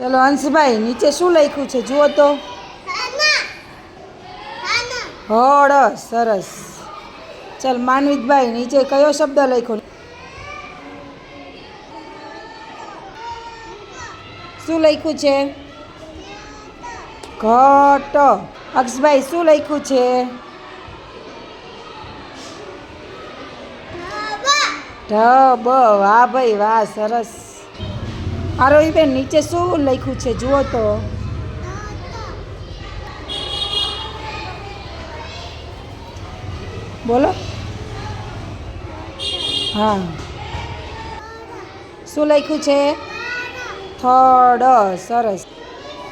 ચલો અંશભાઈ, નીચે શું લખ્યું છે જુઓ તો. હળ. સરસ. ચાલ માનવિતભાઈ, નીચે કયો શબ્દ લખ્યો? શું લખ્યું છે? ઘટ. અક્ષભાઈ, શું લખ્યું છે? ઢબ. વાહ ભાઈ વાહ, સરસ. આરોહીબેન, નીચે શું લખ્યું છે જુઓ તો. બોલો. હા, શું લખ્યું છે? થડ. સરસ.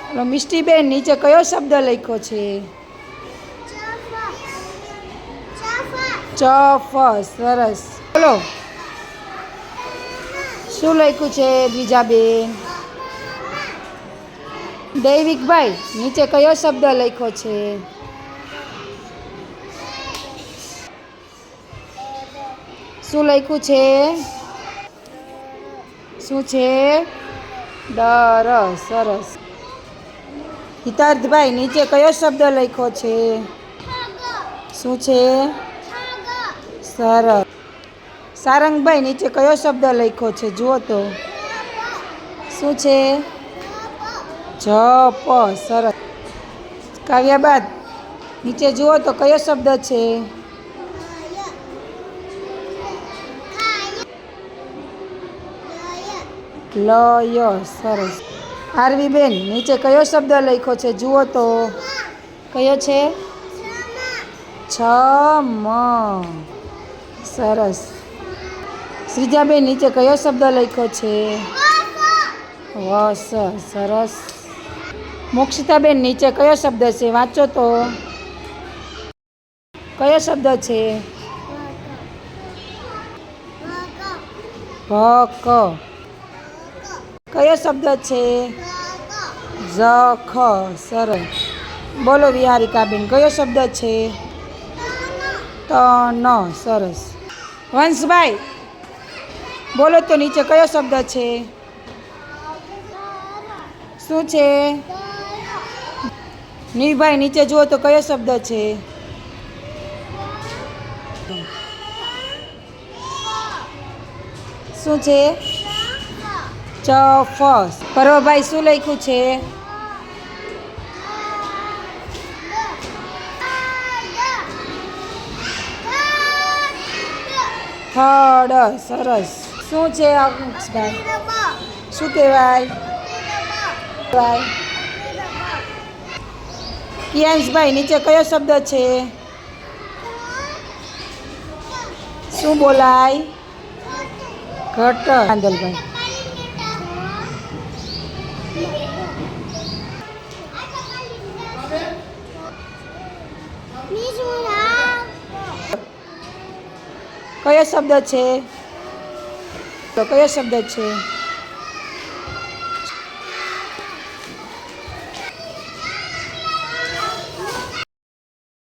હલો મિષ્ટીબેન, નીચે કયો શબ્દ લખ્યો છે? ચફ. સરસ. બોલો, શું લખ્યું છે બીજા બેન? દૈવિકભાઈ, નીચે કયો શબ્દ લખ્યો છે? શું લખ્યું છે? શું છે? ડર. સરસ. હિતાર્થભાઈ, નીચે કયો શબ્દ લખ્યો છે? શું છે? સરસ. સારંગભાઈ, નીચે કયો શબ્દ લખ્યો છે જુઓ તો. શું છે? જપ. સરસ. કાવ્યાબાદ, નીચે જુઓ તો કયો શબ્દ છે? લય. સરસ. આરવીબેન, નીચે કયો શબ્દ લખ્યો છે જુઓ તો. કયો છે? છમ. સરસ. શ્રીજાબેન, નીચે કયો શબ્દ લખ્યો છે? વસ. સરસ. મોક્ષિતાબેન, નીચે કયો શબ્દ છે વાંચો તો. કયો શબ્દ છે? ભક. કયો શબ્દ છે? જખ. સરસ. બોલો વિહારિકાબેન, કયો શબ્દ છે? તન. સરસ. વંશભાઈ, બોલો તો નીચે કયો શબ્દ છે? શું છે? નીભાઈ, નીચે જુઓ તો કયો શબ્દ છે? શું છે? ચફ. પર્વભાઈ, શું લખ્યું છે? થડ. સરસ. શું છે અંકુશભાઈ? શું કહેવાય? કિયાંશભાઈ, નીચે કયો શબ્દ છે? શું બોલાય? ઘટ. આંદલભાઈ, કયો શબ્દ છે? તો કયો શબ્દ છે?